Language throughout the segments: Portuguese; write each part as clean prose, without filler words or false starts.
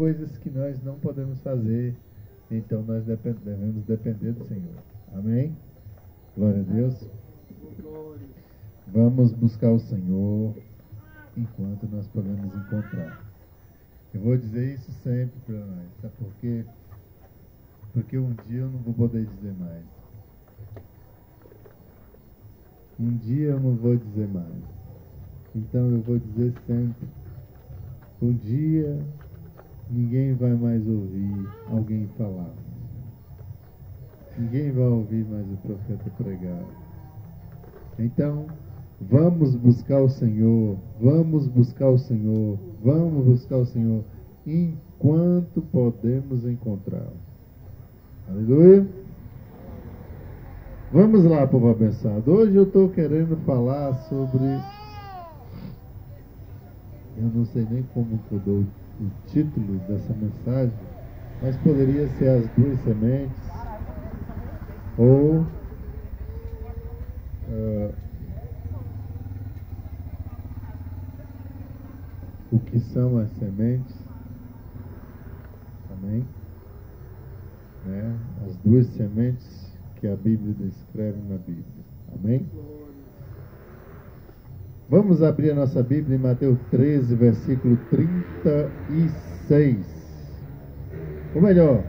coisas que nós não podemos fazer. Então nós devemos depender do Senhor. Amém? Glória a Deus. Vamos buscar o Senhor enquanto nós podemos encontrar. Eu vou dizer isso sempre para nós. Sabe por quê? Porque um dia eu não vou poder dizer mais. Um dia eu não vou dizer mais. Então eu vou dizer sempre. Um dia ninguém vai mais ouvir alguém falar. Ninguém vai ouvir mais o profeta pregar. Então, vamos buscar o Senhor. Vamos buscar o Senhor. Vamos buscar o Senhor enquanto podemos encontrá-lo. Aleluia. Vamos lá, povo abençoado. Hoje eu estou querendo falar sobre... Eu não sei nem como que eu dou o título dessa mensagem, mas poderia ser as duas sementes, ou o que são as sementes. Amém? Né? As duas sementes que a Bíblia descreve na Bíblia. Amém? Vamos abrir a nossa Bíblia em Mateus 13, versículo 36. Ou melhor,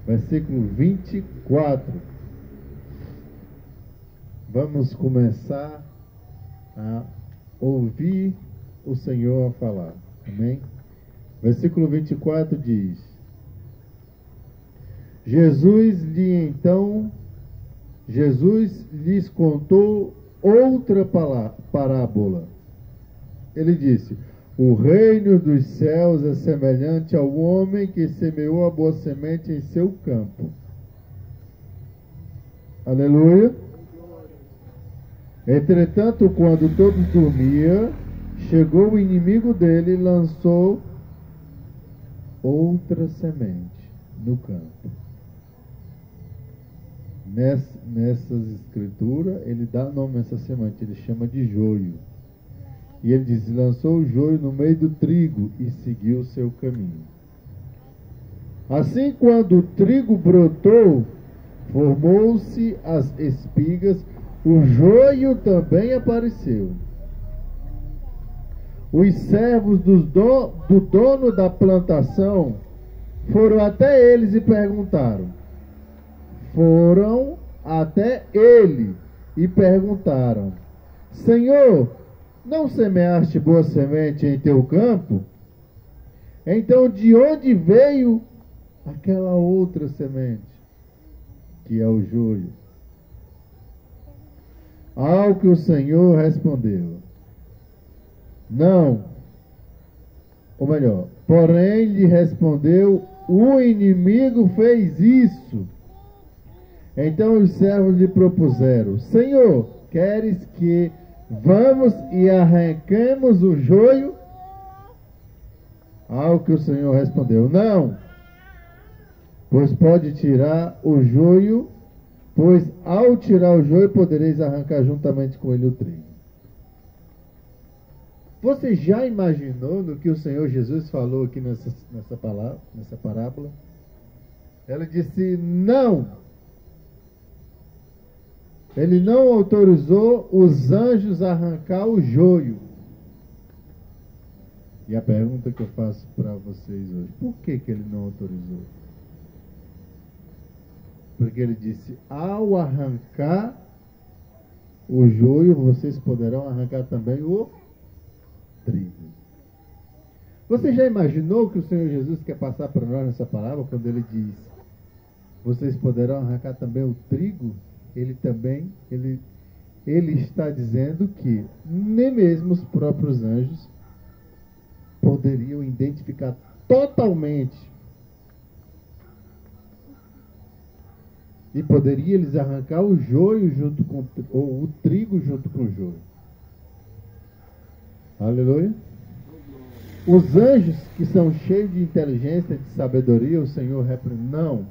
versículo 24. Vamos começar a ouvir o Senhor falar. Amém? Versículo 24 diz: Jesus lhes contou outra parábola. Ele disse: o reino dos céus é semelhante ao homem que semeou a boa semente em seu campo. Aleluia. Entretanto, quando todos dormiam, chegou o inimigo dele e lançou outra semente no campo. Nessas escrituras, ele dá nome a essa semente, ele chama de joio. E ele diz: lançou o joio no meio do trigo e seguiu o seu caminho. Assim, quando o trigo brotou, formou-se as espigas, o joio também apareceu. Os servos do dono da plantação foram até eles e perguntaram. Senhor, não semeaste boa semente em teu campo? Então de onde veio aquela outra semente, que é o joio? Ao que o Senhor respondeu: não. Ou melhor, porém lhe respondeu: o inimigo fez isso. Então os servos lhe propuseram: Senhor, queres que vamos e arranquemos o joio? Ao que o Senhor respondeu: não, pois pode tirar o joio, pois ao tirar o joio podereis arrancar juntamente com ele o trigo. Você já imaginou no que o Senhor Jesus falou aqui nessa parábola? Ela disse não. Ele não autorizou os anjos a arrancar o joio. E a pergunta que eu faço para vocês hoje: por que ele não autorizou? Porque ele disse: ao arrancar o joio, vocês poderão arrancar também o trigo. Você já imaginou que o Senhor Jesus quer passar para nós nessa palavra, quando ele diz: vocês poderão arrancar também o trigo? Ele está dizendo que nem mesmo os próprios anjos poderiam identificar totalmente, e poderia eles arrancar o joio junto com, ou o trigo junto com o joio. Aleluia. Os anjos que são cheios de inteligência, de sabedoria, o Senhor repreende. Não.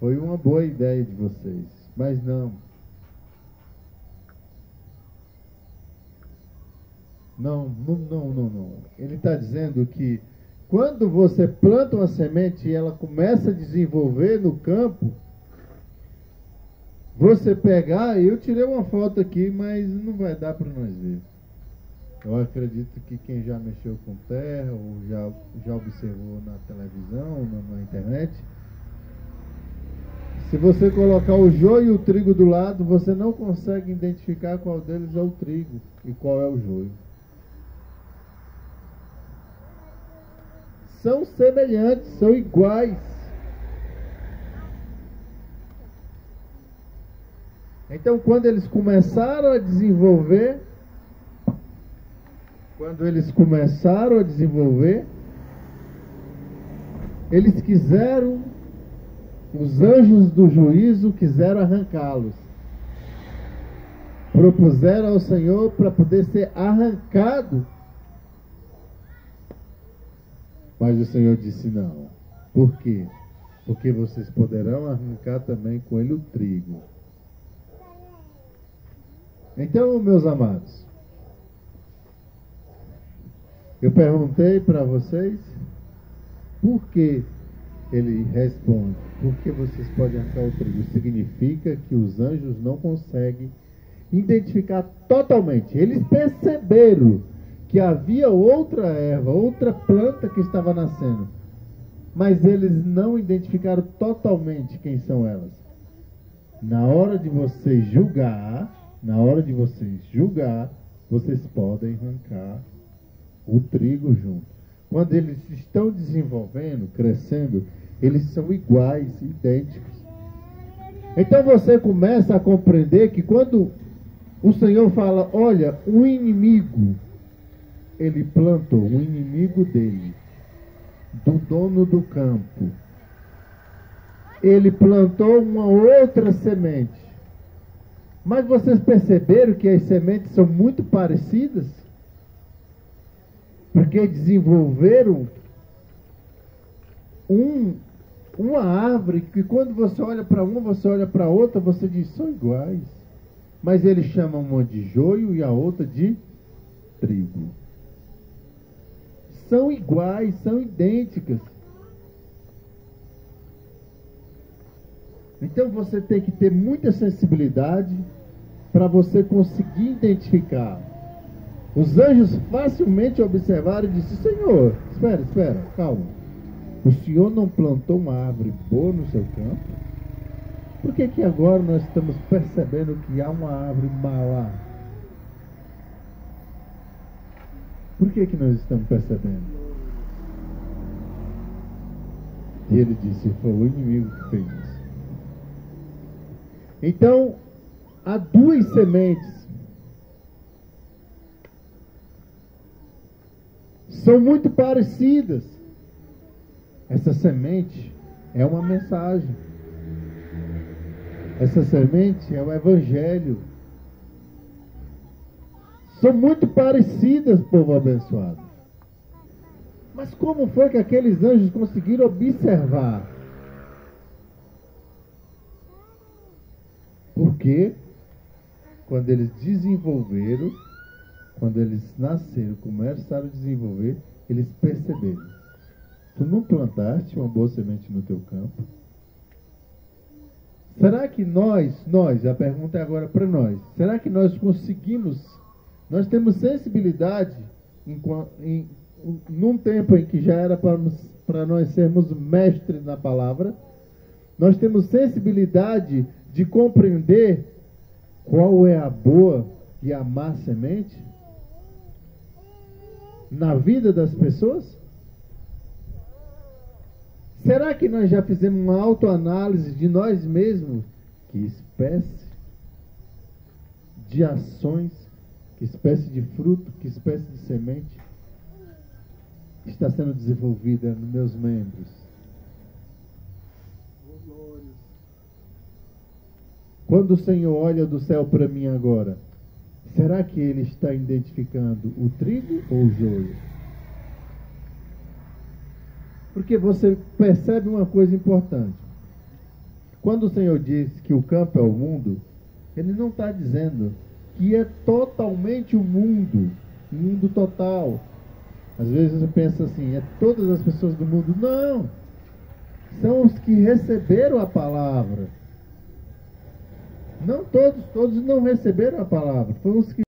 Foi uma boa ideia de vocês, mas não. Não, não, não, não, não. Ele está dizendo que quando você planta uma semente e ela começa a desenvolver no campo, você pegar, eu tirei uma foto aqui, mas não vai dar para nós ver. Eu acredito que quem já mexeu com terra, ou já observou na televisão, na internet, se você colocar o joio e o trigo do lado, você não consegue identificar qual deles é o trigo e qual é o joio. São semelhantes, são iguais. Então, quando eles começaram a desenvolver, eles quiseram, os anjos do juízo quiseram arrancá-los. Propuseram ao Senhor para poder ser arrancado. Mas o Senhor disse não. Por quê? Porque vocês poderão arrancar também com ele o trigo. Então, meus amados, eu perguntei para vocês por que ele responde. Porque vocês podem arrancar o trigo. Significa que os anjos não conseguem identificar totalmente. Eles perceberam que havia outra erva, outra planta que estava nascendo. Mas eles não identificaram totalmente quem são elas. Na hora de vocês julgar, vocês podem arrancar o trigo junto. Quando eles estão desenvolvendo, crescendo, eles são iguais, idênticos. Então você começa a compreender que quando o Senhor fala, olha, um inimigo, ele plantou um inimigo dele, do dono do campo. Ele plantou uma outra semente. Mas vocês perceberam que as sementes são muito parecidas? Porque desenvolveram uma árvore que quando você olha para uma, você olha para outra, você diz, são iguais. Mas eles chamam uma de joio e a outra de trigo. São iguais, são idênticas. Então você tem que ter muita sensibilidade para você conseguir identificar. Os anjos facilmente observaram e disseram, Senhor, espera, calma. O Senhor não plantou uma árvore boa no seu campo? Por que agora nós estamos percebendo que há uma árvore má lá? Por que nós estamos percebendo? E ele disse, foi o inimigo que fez isso. Então, há duas sementes. São muito parecidas. Essa semente é uma mensagem. Essa semente é o Evangelho. São muito parecidas, povo abençoado. Mas como foi que aqueles anjos conseguiram observar? Porque quando eles desenvolveram, quando eles nasceram, começaram a desenvolver, eles perceberam. Tu não plantaste uma boa semente no teu campo? Será que nós, a pergunta é agora para nós, será que nós conseguimos, nós temos sensibilidade num tempo em que já era para nós sermos mestres na palavra, nós temos sensibilidade de compreender qual é a boa e a má semente na vida das pessoas? Será que nós já fizemos uma autoanálise de nós mesmos? Que espécie de ações, que espécie de fruto, que espécie de semente está sendo desenvolvida nos meus membros? Quando o Senhor olha do céu para mim agora, será que Ele está identificando o trigo ou o joio? Porque você percebe uma coisa importante. Quando o Senhor diz que o campo é o mundo, Ele não está dizendo que é totalmente o mundo. mundo total. Às vezes eu penso assim, é todas as pessoas do mundo. Não! São os que receberam a palavra. Não todos não receberam a palavra. Foram os que